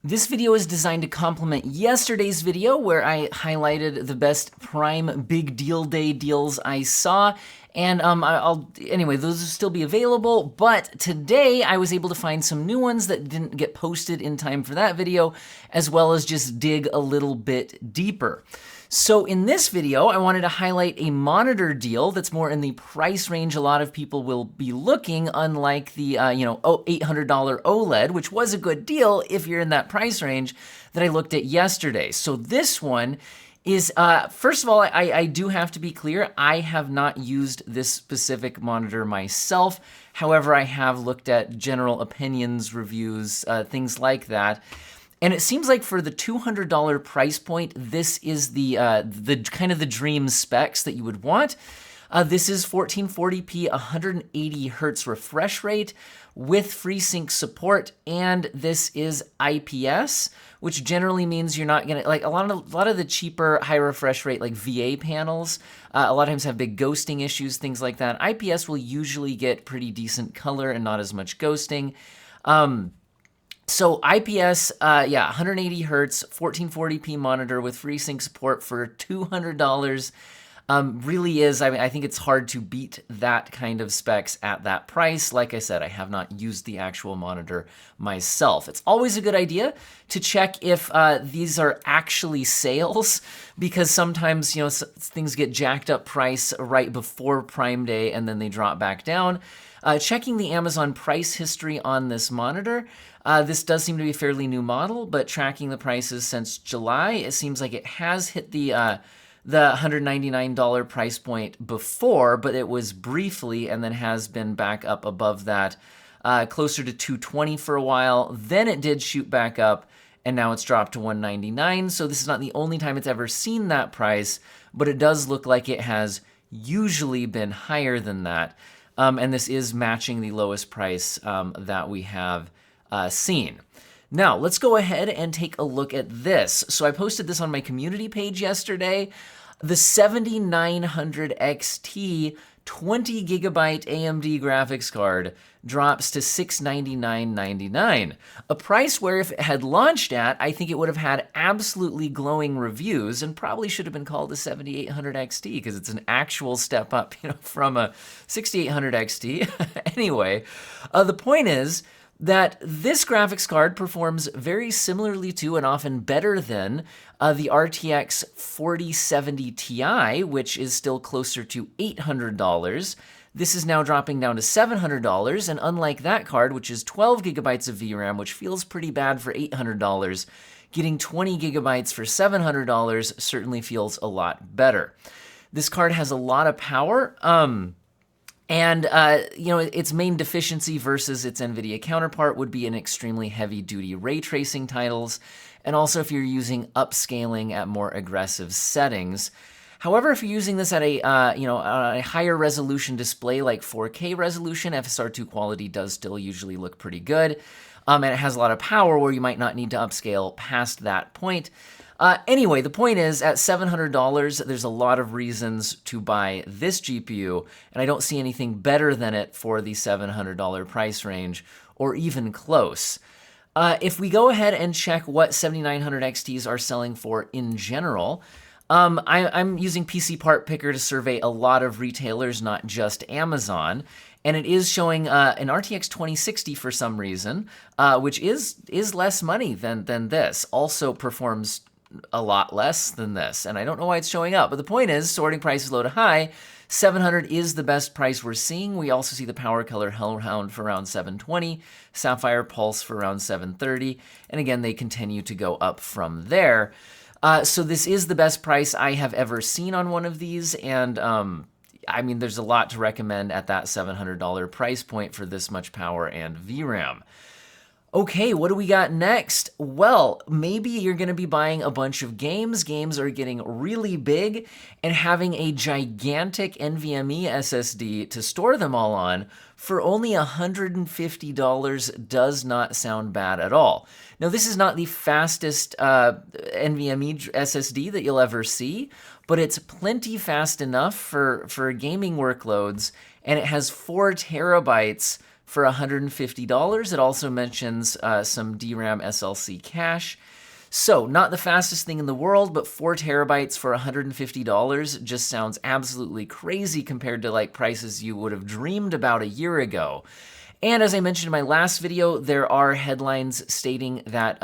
This video is designed to complement yesterday's video where I highlighted the best Prime Big Deal Day deals I saw. And anyway, those will still be available, but today I was able to find some new ones that didn't get posted in time for that video, as well as just dig a little bit deeper. So in this video, I wanted to highlight a monitor deal that's more in the price range a lot of people will be looking, unlike the $800 OLED, which was a good deal if you're in that price range that I looked at yesterday. So this one is, first of all, I do have to be clear, I have not used this specific monitor myself. However, I have looked at general opinions, reviews, things like that. And it seems like for the $200 price point, this is the kind of the dream specs that you would want. This is 1440p, 180 hertz refresh rate with FreeSync support, and this is IPS, which generally means you're not gonna, like a lot of the cheaper high refresh rate like VA panels, a lot of times have big ghosting issues, things like that. IPS will usually get pretty decent color and not as much ghosting. So IPS, 180 hertz, 1440p monitor with FreeSync support for $200 really is, I think it's hard to beat that kind of specs at that price. Like I said, I have not used the actual monitor myself. It's always a good idea to check if these are actually sales, because sometimes, things get jacked up price right before Prime Day and then they drop back down. Checking the Amazon price history on this monitor, this does seem to be a fairly new model, but tracking the prices since July, it seems like it has hit the $199 price point before, but it was briefly and then has been back up above that, closer to $220 for a while. Then it did shoot back up, and now it's dropped to $199. So this is not the only time it's ever seen that price, but it does look like it has usually been higher than that. And this is matching the lowest price that we have seen. Now, let's go ahead and take a look at this. So I posted this on my community page yesterday. The 7900 XT 20 gigabyte AMD graphics card drops to $699.99, a price where if it had launched at, I think it would have had absolutely glowing reviews and probably should have been called a 7800 XT because it's an actual step up, from a 6800 XT. Anyway, the point is that this graphics card performs very similarly to and often better than the RTX 4070 Ti, which is still closer to $800. This is now dropping down to $700, and unlike that card, which is 12 gigabytes of VRAM, which feels pretty bad for $800, getting 20 gigabytes for $700 certainly feels a lot better. This card has a lot of power. And, its main deficiency versus its NVIDIA counterpart would be in extremely heavy-duty ray tracing titles, and also if you're using upscaling at more aggressive settings. However, if you're using this at a higher resolution display like 4K resolution, FSR2 quality does still usually look pretty good, and it has a lot of power where you might not need to upscale past that point. Anyway, the point is, at $700, there's a lot of reasons to buy this GPU, and I don't see anything better than it for the $700 price range, or even close. If we go ahead and check what 7900 XTs are selling for in general, I'm using PC Part Picker to survey a lot of retailers, not just Amazon, and it is showing an RTX 2060 for some reason, which is less money than this. Also performs a lot less than this, and I don't know why it's showing up, but the point is, sorting prices low to high, 700 is the best price we're seeing. We also see the Power Color Hellhound for around 720, Sapphire Pulse for around 730, and again, they continue to go up from there. So this is the best price I have ever seen on one of these, and there's a lot to recommend at that $700 price point for this much power and VRAM. Okay, what do we got next? Well, maybe you're going to be buying a bunch of games. Games are getting really big, and having a gigantic NVMe SSD to store them all on for only $150 does not sound bad at all. Now, this is not the fastest NVMe SSD that you'll ever see, but it's plenty fast enough for gaming workloads, and it has 4 terabytes for $150. It also mentions some DRAM SLC cache. So, not the fastest thing in the world, but 4 terabytes for $150 just sounds absolutely crazy compared to like prices you would have dreamed about a year ago. And as I mentioned in my last video, there are headlines stating that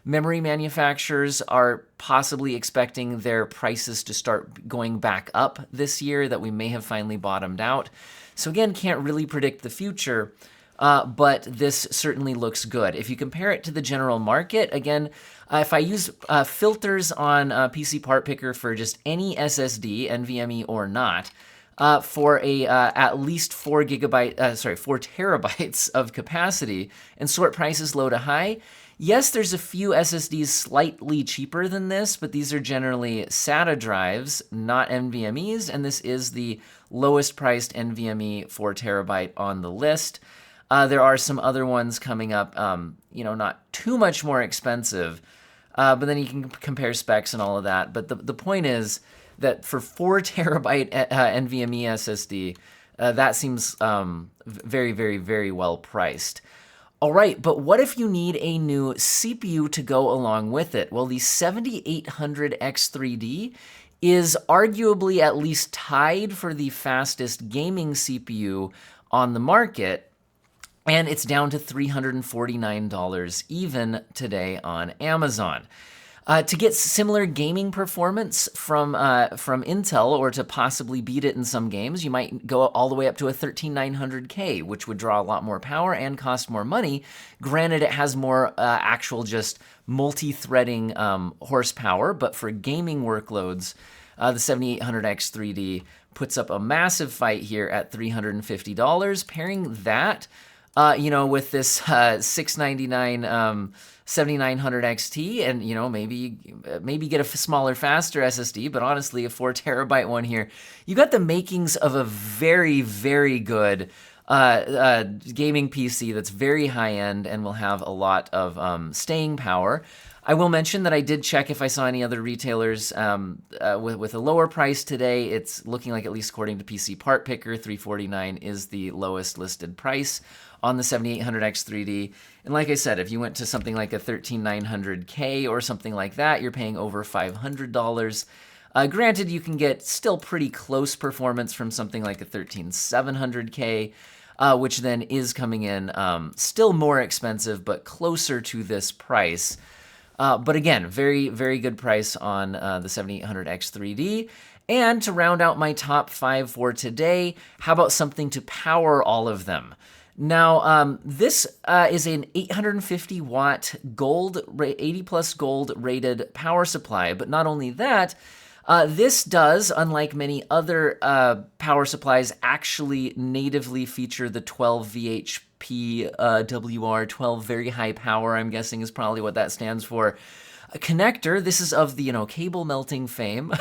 memory manufacturers are possibly expecting their prices to start going back up this year, that we may have finally bottomed out. So again, can't really predict the future, but this certainly looks good. If you compare it to the general market, again, if I use filters on PC Part Picker for just any SSD, NVMe or not, for a at least 4 terabytes of capacity, and sort prices low to high, yes, there's a few SSDs slightly cheaper than this, but these are generally SATA drives, not NVMEs, and this is the lowest priced NVMe 4 terabyte on the list. There are some other ones coming up, not too much more expensive, but then you can compare specs and all of that. But the point is that for 4 terabyte NVMe SSD, that seems very, very, very well priced. All right, but what if you need a new CPU to go along with it? Well, the 7800X3D is arguably at least tied for the fastest gaming CPU on the market, and it's down to $349 even today on Amazon. To get similar gaming performance from Intel, or to possibly beat it in some games, you might go all the way up to a 13900K, which would draw a lot more power and cost more money. Granted, it has more actual just multi-threading horsepower, but for gaming workloads, the 7800X3D puts up a massive fight here at $350. Pairing that with this $699 7900 XT, and maybe get a smaller, faster SSD, but honestly, a 4 terabyte one here, you got the makings of a very, very good gaming PC that's very high end and will have a lot of staying power. I will mention that I did check if I saw any other retailers with a lower price today. It's looking like, at least according to PC Part Picker, $349 is the lowest listed price on the 7800X3D. And like I said, if you went to something like a 13900K or something like that, you're paying over $500. Granted, you can get still pretty close performance from something like a 13700K, which then is coming in still more expensive, but closer to this price. But again, very, very good price on the 7800X3D. And to round out my top 5 for today, how about something to power all of them? Now, this is an 850 watt gold, 80 plus gold rated power supply. But not only that, this does, unlike many other power supplies, actually natively feature the 12 VHP WR12 very high power, I'm guessing is probably what that stands for. A connector. This is of the cable melting fame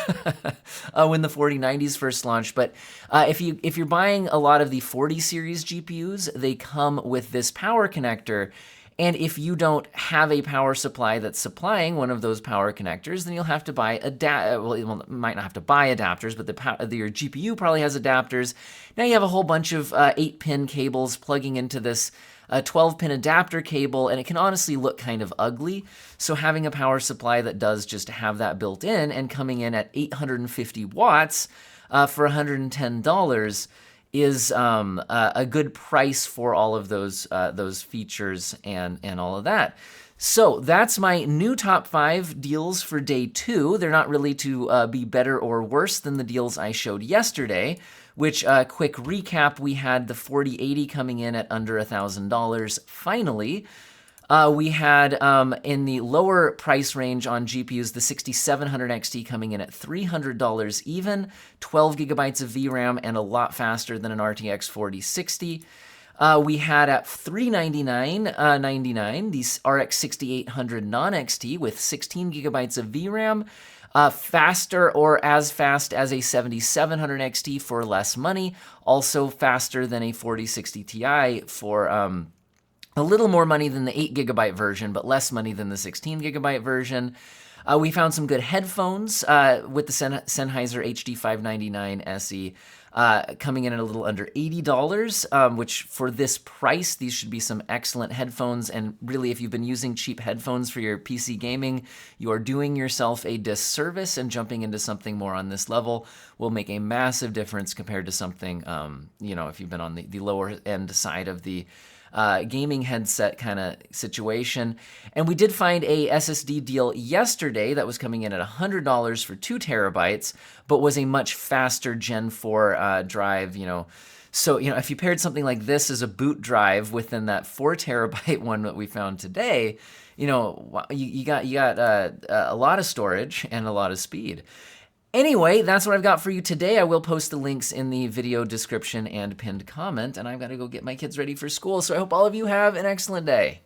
when the 4090s first launched. But if you're buying a lot of the 40 series GPUs, they come with this power connector. And if you don't have a power supply that's supplying one of those power connectors, then you'll have to buy you might not have to buy adapters, but your GPU probably has adapters. Now you have a whole bunch of 8-pin cables plugging into this 12-pin adapter cable, and it can honestly look kind of ugly. So having a power supply that does just have that built in and coming in at 850 watts for $110 is a good price for all of those features and all of that. So that's my new top 5 deals for day 2. They're not really to be better or worse than the deals I showed yesterday, which, quick recap, we had the 4080 coming in at under $1,000 finally. We had, in the lower price range on GPUs, the 6700 XT coming in at $300 even, 12 gigabytes of VRAM, and a lot faster than an RTX 4060. We had at $399.99 the RX 6800 non-XT with 16 gigabytes of VRAM, faster or as fast as a 7700 XT for less money, also faster than a 4060 Ti for A little more money than the 8 gigabyte version, but less money than the 16 gigabyte version. We found some good headphones with the Sennheiser HD 599 SE coming in at a little under $80, which for this price, these should be some excellent headphones. And really, if you've been using cheap headphones for your PC gaming, you are doing yourself a disservice, and jumping into something more on this level will make a massive difference compared to something, if you've been on the lower end side of the gaming headset kind of situation. And we did find a SSD deal yesterday that was coming in at $100 for 2 terabytes, but was a much faster Gen 4 drive, So, if you paired something like this as a boot drive within that 4 terabyte one that we found today, you got a lot of storage and a lot of speed. Anyway, that's what I've got for you today. I will post the links in the video description and pinned comment, and I've got to go get my kids ready for school. So I hope all of you have an excellent day.